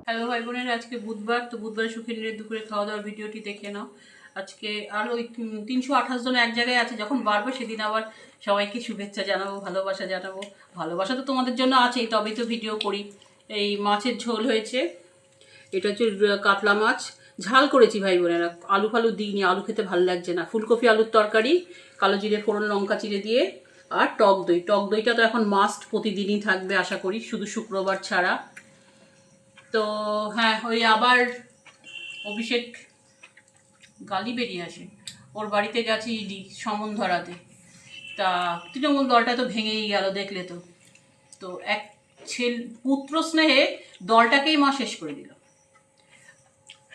Hello ভাই বোনেরা, আজকে বুধবার। তো বুধবারে সুখিনীর দুপুরে খাওয়া দাওয়ার ভিডিওটি দেখে নাও। আজকে আর ওই 328 জন এক জায়গায় আছে, যখন বাড়বে সেদিন আবার সবাইকে শুভেচ্ছা জানাবো, ভালোবাসা জানাবো। ভালোবাসা তো তোমাদের জন্য আছেই, তবেই তো ভিডিও করি। এই মাছের ঝোল হয়েছে, এটা হচ্ছে কাতলা মাছ, ঝাল করেছি ভাই বোনেরা, আলু ফালু দিইনি, আলু খেতে ভালো লাগছে না। ফুলকপি আলুর তরকারি, কালো জিরে ফোড়ন লঙ্কা চিড়ে দিয়ে, আর টক দই। টক দইটা তো এখন মাস্ট, প্রতিদিনই থাকবে আশা করি, শুধু শুক্রবার ছাড়া। তো হ্যাঁ, ওই আবার অভিষেক গালি বেরিয়ে আসে, ওর বাড়িতে গেছে ইডি সমন ধরাতে। তা তৃণমূল দলটা তো ভেঙেই গেল, দেখলে তো। তো এক পুত্র স্নেহে দলটাকেই মা শেষ করে দিল।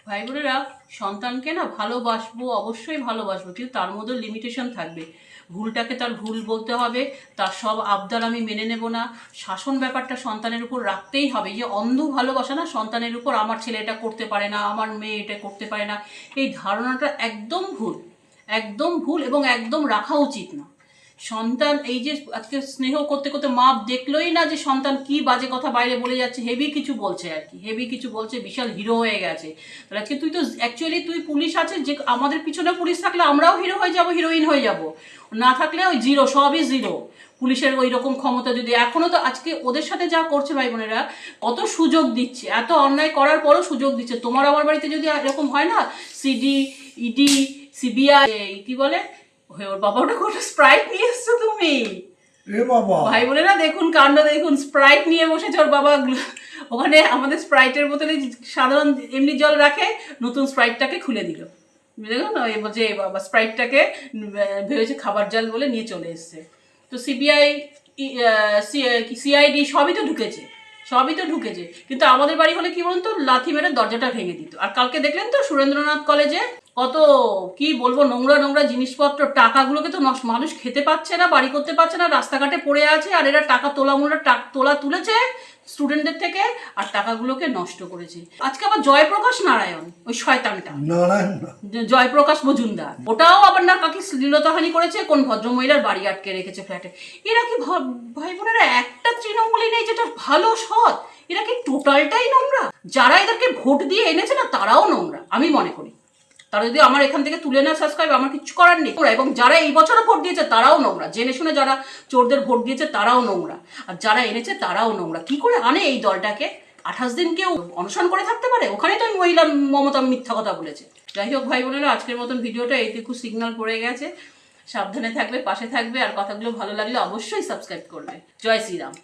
ভাই বোনেরা, সন্তানকে না ভালোবাসবো, অবশ্যই ভালোবাসবো, কিন্তু তার মধ্যে লিমিটেশন থাকবে। ভুলটাকে তার ভুল বলতে হবে, তার সব আবদার আমি মেনে নেব না। শাসন ব্যাপারটা সন্তানের উপর রাখতেই হবে। যে অন্ধ ভালোবাসা না, সন্তানের উপর আমার ছেলে এটা করতে পারে না, আমার মেয়ে এটা করতে পারে না, এই ধারণাটা একদম ভুল, একদম ভুল, এবং একদম রাখা উচিত না। সন্তান এই যে আজকে স্নেহ করতে করতে মা দেখলোই না যে সন্তান কি বাজে কথা বাইরে বলে যাচ্ছে, হেভি কিছু বলছে আর কি, হেভি কিছু বলছে, বিশাল হিরো হয়ে গেছে। তাহলে আজকে তুই তো অ্যাকচুয়ালি তুই পুলিশ আছে, যে আমাদের পিছনে পুলিশ থাকলে আমরাও হিরো হয়ে যাব, হিরোইন হয়ে যাব। না থাকলে ওই জিরো, সবই জিরো। পুলিশের ওই রকম ক্ষমতা যদি এখনো, তো আজকে ওদের সাথে যা করছে ভাই বোনেরা, কত সুযোগ দিচ্ছে, এত অন্যায় করার পরও সুযোগ দিচ্ছে। তোমার আমার বাড়িতে যদি এরকম হয় না, সিডি, ইডি, সিবিআই, কি বলে, ওর বাবা, ওটা কোনো স্প্রাইট নিয়ে এসছো তুমি? ভাই বোনেরা দেখুন কাণ্ড, দেখুন স্প্রাইট নিয়ে বসেছে ওর বাবা। ওখানে আমাদের স্প্রাইটের বোতলে সাধারণ এমনি জল রাখে, নতুন স্প্রাইটটাকে খুলে দিল। দেখুন ওই বলছে বাবা স্প্রাইটটাকে ভেবেছে খাবার জল বলে নিয়ে চলে এসছে। তো সিবিআই, সিআইডি সবই তো ঢুকেছে, সবই তো ঢুকেছে। কিন্তু আমাদের বাড়ি হলে কি বলুন তো, লাথি মেরে দরজাটা ভেঙে দিত। আর কালকে দেখলেন তো সুরেন্দ্রনাথ কলেজে কত কি বলবো, নোংরা নোংরা জিনিসপত্র, টাকাগুলোকে তো মানুষ খেতে পাচ্ছে না, বাড়ি করতে পারছে না, রাস্তাঘাটে পড়ে আছে। আর এরা টাকা তোলা তুলেছে স্টুডেন্টদের থেকে, আর টাকাগুলোকে নষ্ট করেছে। আজকে আবার জয়প্রকাশ নারায়ণ, ওই শয়তানটা জয়প্রকাশ মজুমদার, ওটাও আবার না কাকি শ্লীলতাহানি করেছে, কোন ভদ্রমহিলার বাড়ি আটকে রেখেছে ফ্ল্যাটে। এরা কি ভাই বোনেরা, একটা তৃণমূলই নেই যেটা ভালো সৎ, এরা কি টোটালটাই নোংরা। যারা এদেরকে ভোট দিয়ে এনেছে না, তারাও নোংরা আমি মনে করি। তারা যদি আমার এখান থেকে তুলে না সাবস্ক্রাইব, আমার কিছু করার নেই। এবং যারা এই বছরও ভোট দিয়েছে তারাও নোংরা, জেনে শুনে যারা চোরদের ভোট দিয়েছে তারাও নোংরা, আর যারা এনেছে তারাও নোংরা। কি করে আনে এই দলটাকে? 28 দিন কেউ অনশন করে থাকতে পারে? ওখানেই তো মহিলা মমতা মিথ্যা কথা বলেছে। যাই হোক ভাই বোনেরা, আজকের মতন ভিডিওটা এইটুকু সিগন্যাল পড়ে গেছে। সাবধানে থাকবে, পাশে থাকবে, আর কথাগুলো ভালো লাগলে অবশ্যই সাবস্ক্রাইব করবে। জয় শ্রীরাম।